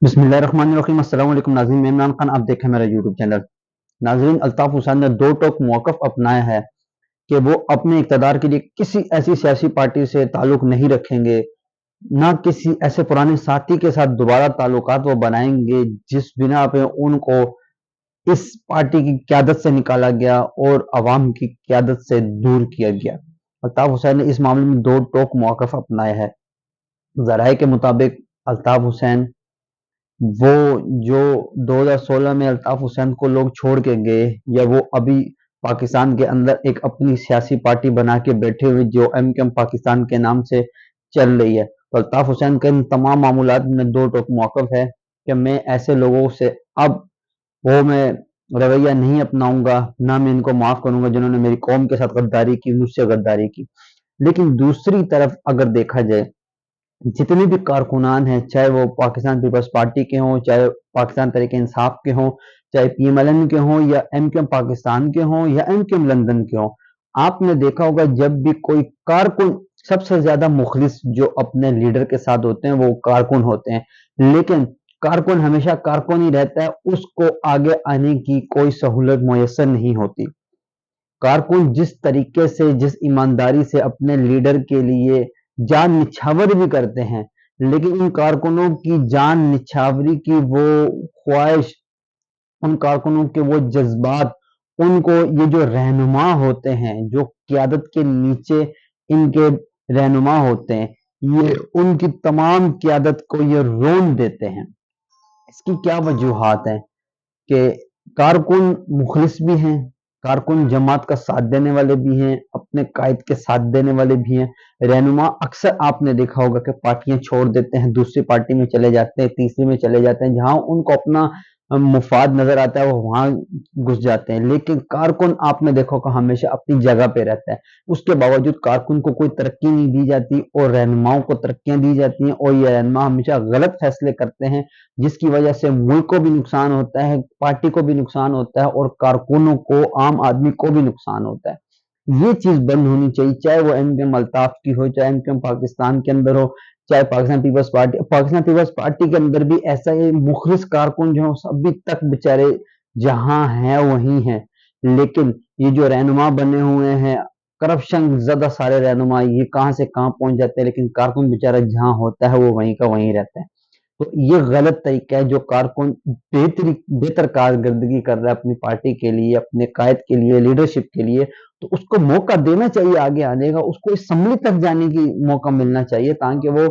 بسم اللہ الرحمن الرحیم۔ السلام علیکم ناظرین، میں عمران خان، آپ دیکھیں میرا یوٹیوب چینل۔ ناظرین، الطاف حسین نے دو ٹوک موقف اپنایا ہے کہ وہ اپنے اقتدار کے لیے کسی ایسی سیاسی پارٹی سے تعلق نہیں رکھیں گے، نہ کسی ایسے پرانے ساتھی کے ساتھ دوبارہ تعلقات وہ بنائیں گے جس بنا پہ ان کو اس پارٹی کی قیادت سے نکالا گیا اور عوام کی قیادت سے دور کیا گیا۔ الطاف حسین نے اس معاملے میں دو ٹوک موقف اپنائے ہیں۔ ذرائع کے مطابق الطاف حسین وہ جو 2016 میں الطاف حسین کو لوگ چھوڑ کے گئے، یا وہ ابھی پاکستان کے اندر ایک اپنی سیاسی پارٹی بنا کے بیٹھے ہوئے جو ایم پاکستان کے نام سے چل رہی ہے، تو الطاف حسین کا ان تمام معاملات میں دو ٹوک موقف ہے کہ میں ایسے لوگوں سے اب وہ میں رویہ نہیں اپناؤں گا، نہ میں ان کو معاف کروں گا جنہوں نے میری قوم کے ساتھ غداری کی، مجھ سے غداری کی۔ لیکن دوسری طرف اگر دیکھا جائے، جتنے بھی کارکنان ہیں، چاہے وہ پاکستان پیپلز پارٹی کے ہوں، چاہے پاکستان تحریک انصاف کے ہوں، چاہے پی ایم ایل این کے ہوں، یا ایم کیو ایم پاکستان کے ہوں، یا ایم کیو ایم لندن کے ہوں، آپ نے دیکھا ہوگا جب بھی کوئی کارکن، سب سے زیادہ مخلص جو اپنے لیڈر کے ساتھ ہوتے ہیں وہ کارکن ہوتے ہیں، لیکن کارکن ہمیشہ کارکن ہی رہتا ہے، اس کو آگے آنے کی کوئی سہولت میسر نہیں ہوتی۔ کارکن جس طریقے سے، جس ایمانداری سے اپنے لیڈر کے لیے جان نچھاور بھی کرتے ہیں، لیکن ان کارکنوں کی جان نچھاوری کی وہ خواہش، ان کارکنوں کے وہ جذبات، ان کو یہ جو رہنما ہوتے ہیں، جو قیادت کے نیچے ان کے رہنما ہوتے ہیں، یہ ان کی تمام قیادت کو یہ رون دیتے ہیں۔ اس کی کیا وجوہات ہیں کہ کارکن مخلص بھی ہیں، کارکن جماعت کا ساتھ دینے والے بھی ہیں، اپنے قائد کے ساتھ دینے والے بھی ہیں۔ رہنما اکثر آپ نے دیکھا ہوگا کہ پارٹیاں چھوڑ دیتے ہیں، دوسری پارٹی میں چلے جاتے ہیں، تیسری میں چلے جاتے ہیں، جہاں ان کو اپنا مفاد نظر آتا ہے وہ وہاں گھس جاتے ہیں۔ لیکن کارکن آپ نے دیکھا ہوگا ہمیشہ اپنی جگہ پہ رہتا ہے، اس کے باوجود کارکن کو کوئی ترقی نہیں دی جاتی، اور رہنماؤں کو ترقیاں دی جاتی ہیں، اور یہ رہنما ہمیشہ غلط فیصلے کرتے ہیں، جس کی وجہ سے ملک کو بھی نقصان ہوتا ہے، پارٹی کو بھی نقصان ہوتا ہے، اور کارکنوں کو، عام آدمی کو بھی نقصان ہوتا ہے۔ یہ چیز بند ہونی چاہیے، چاہے وہ ایم کیو ایم الطاف کی ہو، چاہے ایم کیو ایم پاکستان کے اندر ہو، چاہے پاکستان پیپلز پارٹی کے اندر بھی ایسا ہی مخلص کارکن جو ابھی تک بےچارے جہاں ہیں وہیں ہیں، لیکن یہ جو رہنما بنے ہوئے ہیں، کرپشن زدہ سارے رہنما، یہ کہاں سے کہاں پہنچ جاتے ہیں، لیکن کارکن بےچارا جہاں ہوتا ہے وہ وہیں کا وہیں رہتا ہے۔ تو یہ غلط طریقہ ہے۔ جو کارکن بہتر کارکردگی کر رہا ہے اپنی پارٹی کے لیے، اپنے قائد کے لیے، لیڈرشپ کے لیے، تو اس کو موقع دینا چاہیے آگے آنے کا، اس کو اسمبلی تک جانے کی موقع ملنا چاہیے تاکہ وہ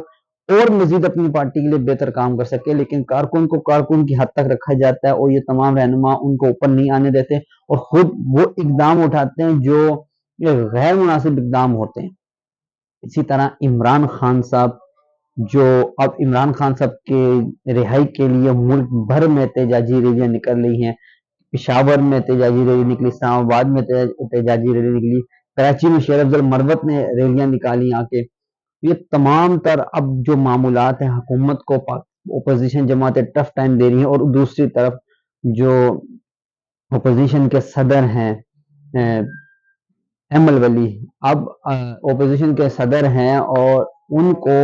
اور مزید اپنی پارٹی کے لیے بہتر کام کر سکے۔ لیکن کارکن کو کارکن کی حد تک رکھا جاتا ہے، اور یہ تمام رہنما ان کو اوپر نہیں آنے دیتے، اور خود وہ اقدام اٹھاتے ہیں جو غیر مناسب اقدام ہوتے ہیں۔ اسی طرح عمران خان صاحب، جو اب عمران خان صاحب کے رہائی کے لیے ملک بھر میں احتجاجی ریلیاں نکل رہی ہیں، پشاور میں احتجاجی ریلی نکلی، اسلام آباد میں احتجاجی ریلی نکلی، کراچی میں شیر افضل مروت نے ریلیاں نکالی آ کے۔ یہ تمام تر اب جو معاملات ہیں، حکومت کو اپوزیشن جماعتیں ٹف ٹائم دے رہی ہیں، اور دوسری طرف جو اپوزیشن کے صدر ہیں ایم ایل ولی، اب اپوزیشن کے صدر ہیں، اور ان کو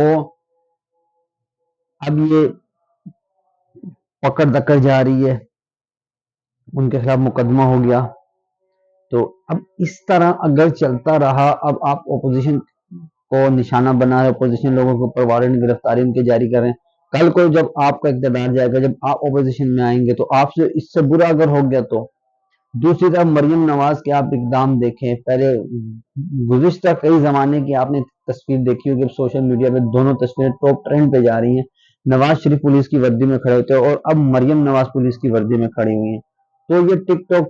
اب یہ پکڑ دکڑ جا رہی ہے، ان کے خلاف مقدمہ ہو گیا۔ تو اب اس طرح اگر چلتا رہا، اب آپ اپوزیشن کو نشانہ بنا رہے، اپوزیشن لوگوں کے اوپر وارنٹ گرفتاری ان کے جاری کر رہے ہیں۔ کل کو جب آپ کا اقتدار جائے گا، جب آپ اپوزیشن میں آئیں گے، تو آپ سے اس سے برا اگر ہو گیا تو۔ دوسری طرف مریم نواز کے آپ اقدام دیکھیں، پہلے گزشتہ کئی زمانے کی آپ نے تصویر دیکھی ہوگی، سوشل میڈیا پہ دونوں تصویریں ٹاپ ٹرینڈ پہ جا رہی ہیں۔ نواز شریف پولیس کی وردی میں کھڑے ہوتے ہیں، اور اب مریم نواز پولیس کی وردی میں کھڑی ہوئی ہیں۔ تو یہ ٹک ٹاک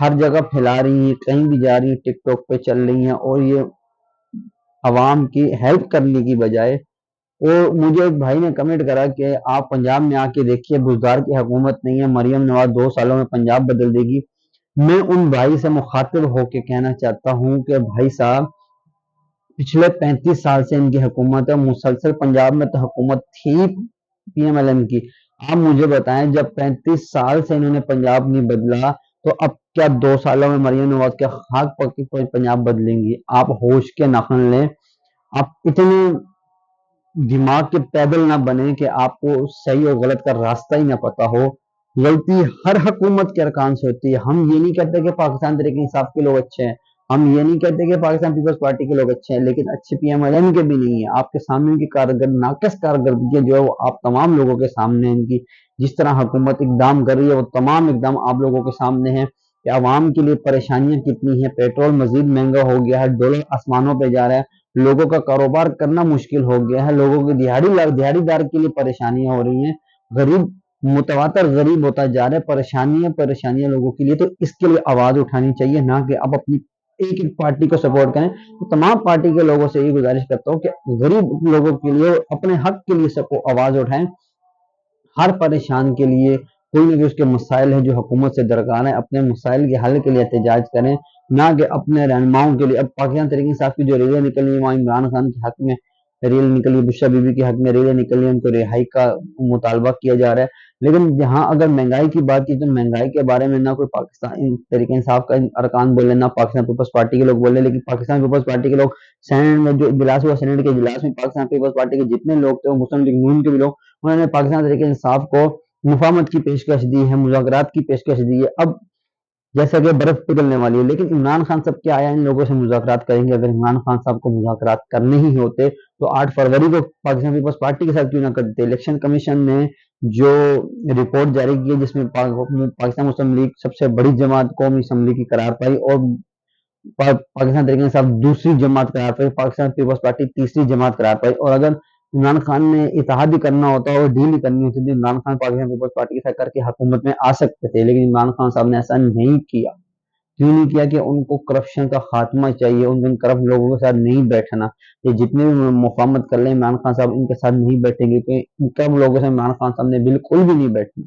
ہر جگہ پھیلا رہی ہیں، کہیں بھی جا رہی ہیں ٹک ٹاک پہ چل رہی ہیں، اور یہ عوام کی ہیلپ کرنے کی بجائے۔ اور مجھے ایک بھائی نے کمنٹ کرا کہ آپ پنجاب میں آ کے دیکھیے، بزدار کی حکومت نہیں ہے، مریم نواز 2 سالوں میں پنجاب بدل دے گی۔ میں ان بھائی سے مخاطب ہو کے کہنا چاہتا ہوں کہ بھائی صاحب، پچھلے 35 سال سے ان کی حکومت ہے، مسلسل پنجاب میں تو حکومت تھی پی ایم ایل این کی۔ آپ مجھے بتائیں، جب 35 سال سے انہوں نے پنجاب نہیں بدلا، تو اب کیا 2 سالوں میں مریم نواز کے خاک پکی پنجاب بدلیں گی؟ آپ ہوش کے ناخن لیں۔ آپ اتنے دماغ کے پیدل نہ بنے کہ آپ کو صحیح اور غلط کا راستہ ہی نہ پتا ہو. غلطی ہر حکومت کے ارکان سے ہوتی ہے. ہم یہ نہیں کہتے کہ پاکستان تحریک انصاف کے لوگ اچھے ہیں, ہم یہ نہیں کہتے کہ پاکستان پیپلز پارٹی کے لوگ اچھے ہیں, لیکن اچھے پی ایم ایل این کے بھی نہیں ہیں. آپ کے سامنے ان کی ناقص کارکردگی جو ہے وہ آپ تمام لوگوں کے سامنے, ان کی جس طرح حکومت اقدام کر رہی ہے وہ تمام اقدام آپ لوگوں کے سامنے ہیں کہ عوام کے لیے پریشانیاں کتنی ہیں. پیٹرول مزید مہنگا ہو گیا ہے, ڈالر آسمانوں پہ جا رہا ہے, لوگوں کا کاروبار کرنا مشکل ہو گیا ہے, لوگوں کی دیہڑی دار کے لیے پریشانیاں ہو رہی ہیں, غریب متواتر غریب ہوتا جا رہا ہے, پریشانیاں لوگوں کے لیے. تو اس کے لیے آواز اٹھانی چاہیے, نہ کہ اب اپنی ایک پارٹی کو سپورٹ کریں. تو تمام پارٹی کے لوگوں سے یہ گزارش کرتا ہوں کہ غریب لوگوں کے لیے اپنے حق کے لیے سب کو آواز اٹھائیں. ہر پریشان کے لیے کوئی نہ کوئی اس کے مسائل ہیں جو حکومت سے درکار ہیں, اپنے مسائل کے حل کے لیے احتجاج کریں, نہ کہ اپنے رہنماؤں کے لیے. اب پاکستان تحریک انصاف کی جو ریلیں نکل رہی ہیں, وہاں عمران خان کے حق میں ریل نکلی, بشرا بی بی کے حق میں ریلیں نکلی, ان کو رہائی کا مطالبہ کیا جا رہا ہے. لیکن جہاں اگر مہنگائی کی بات کی تو مہنگائی کے بارے میں نہ کوئی پاکستان تحریک انصاف کا ارکان بولے, نہ پاکستان پیپلز پارٹی کے لوگ بولے. لیکن پاکستان پیپلز پارٹی کے لوگ سینٹ میں جو اجلاس ہوا, سینٹ کے اجلاس میں پاکستان پیپلز پارٹی کے جتنے لوگ تھے, وہ مسلم لیگ نون کے بھی لوگ, انہوں نے پاکستان تحریک انصاف کو مفاہمت کی پیشکش دی ہے, مذاکرات کی پیشکش دی ہے. اب جیسا کہ برف پگھلنے والی ہے, لیکن عمران خان صاحب کیا آیا ان لوگوں سے مذاکرات کریں گے؟ اگر عمران خان صاحب کو مذاکرات کرنے ہی ہوتے تو 8 فروری کو پاکستان پیپلز پارٹی کے ساتھ کیوں نہ کرتے؟ الیکشن کمیشن نے جو رپورٹ جاری کی ہے, جس میں پاکستان مسلم لیگ سب سے بڑی جماعت قومی اسمبلی کی قرار پائی, اور پاکستان تحریک انصاف دوسری جماعت قرار پائی, پاکستان پیپلز پارٹی تیسری جماعت قرار پائی. اور اگر عمران خان نے اتحاد ہی کرنا ہوتا اور ڈیل ہی کرنی ہوتی تو عمران خان پاکستان پیپلز پارٹی کے ساتھ کر کے حکومت میں آ سکتے تھے. لیکن عمران خان صاحب نے ایسا نہیں کیا. کیوں نہیں کیا؟ کہ ان کو کرپشن کا خاتمہ چاہیے, ان کرپٹ لوگوں کے ساتھ نہیں بیٹھنا. یہ جتنے بھی مفاہمت کر لیں عمران خان صاحب, ان کے ساتھ نہیں بیٹھیں گے, تو ان کرپٹ لوگوں سے عمران خان صاحب نے بالکل بھی نہیں بیٹھنا.